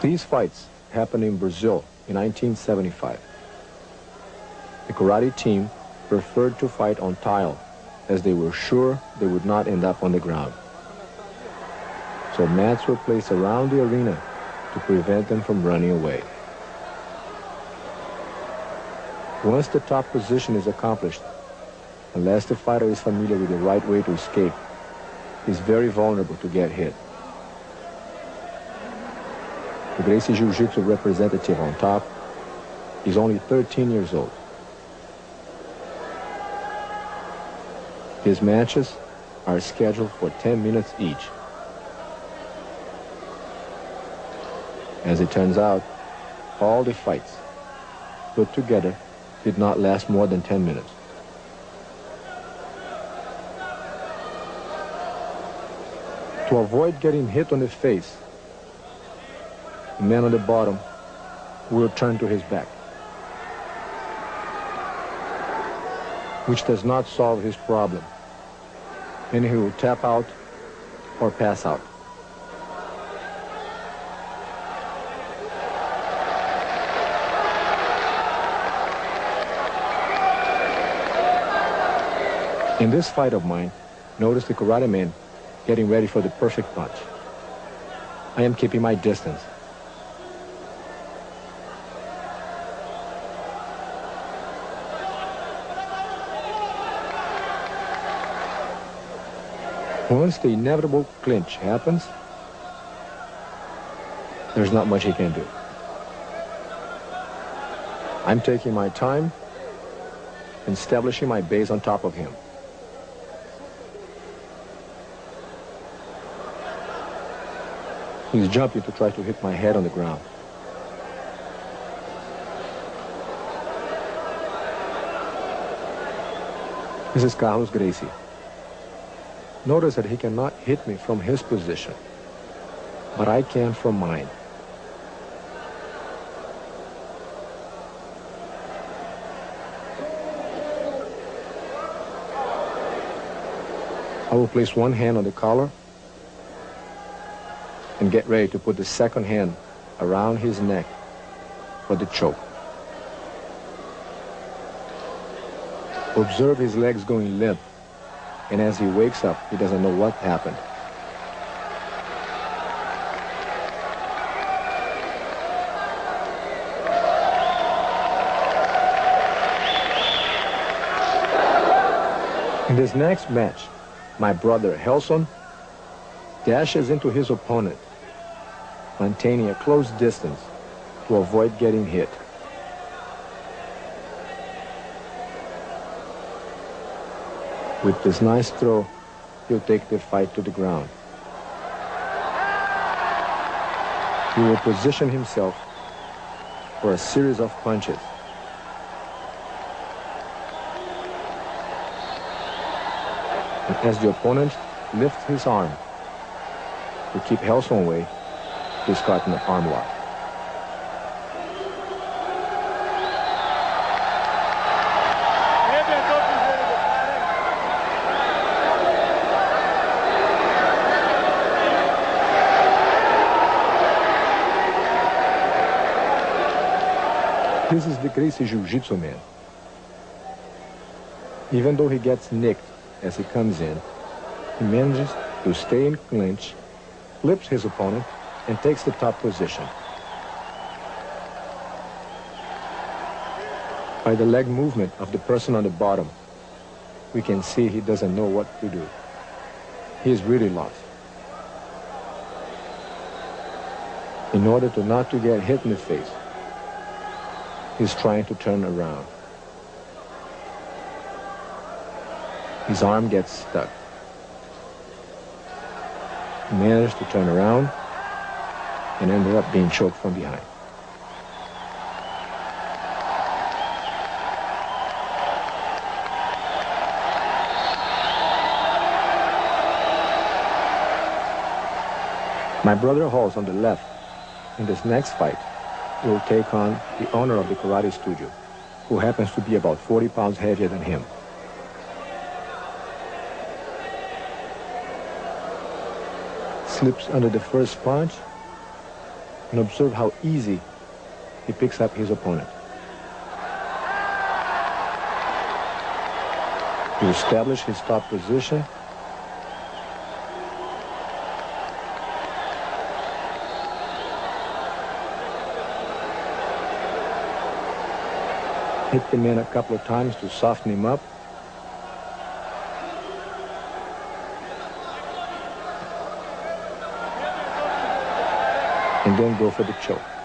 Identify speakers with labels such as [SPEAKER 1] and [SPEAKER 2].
[SPEAKER 1] These fights happened in Brazil in 1975. The karate team preferred to fight on tile as they were sure they would not end up on the ground. So mats were placed around the arena to prevent them from running away. Once the top position is accomplished, unless the fighter is familiar with the right way to escape, he is very vulnerable to get hit. The Gracie Jiu Jitsu representative on top is only 13 years old. His matches are scheduled for 10 minutes each. As it turns out, all the fights put together did not last more than 10 minutes. To avoid getting hit on the face, the man on the bottom will turn to his back, which does not solve his problem, and he will tap out or pass out. In this fight of mine, notice the karate man getting ready for the perfect punch. I am keeping my distance. Once the inevitable clinch happens, there's not much he can do. I'm taking my time and establishing my base on top of him. He's jumping to try to hit my head on the ground. This is Carlos Gracie. Notice that he cannot hit me from his position, but I can from mine. I will place one hand on the collar and get ready to put the second hand around his neck for the choke. Observe his legs going limp, and as he wakes up, he doesn't know what happened. In this next match, my brother Relson dashes into his opponent, maintaining a close distance to avoid getting hit. With this nice throw, he'll take the fight to the ground. He will position himself for a series of punches. And as the opponent lifts his arm to keep Relson away, he's caught in the armlock. This is the Gracie Jiu Jitsu man. Even though he gets nicked as he comes in, he manages to stay in clinch, flips his opponent, and takes the top position. By the leg movement of the person on the bottom, we can see he doesn't know what to do. He is really lost. In order to not to get hit in the face, he's trying to turn around. His arm gets stuck. He managed to turn around and ended up being choked from behind. My brother Halls on the left, in this next fight, will take on the owner of the karate studio, who happens to be about 40 pounds heavier than him. Slips under the first punch And observe how easy he picks up his opponent. He establishes his top position. Hit the man a couple of times to soften him up. And then go for the choke.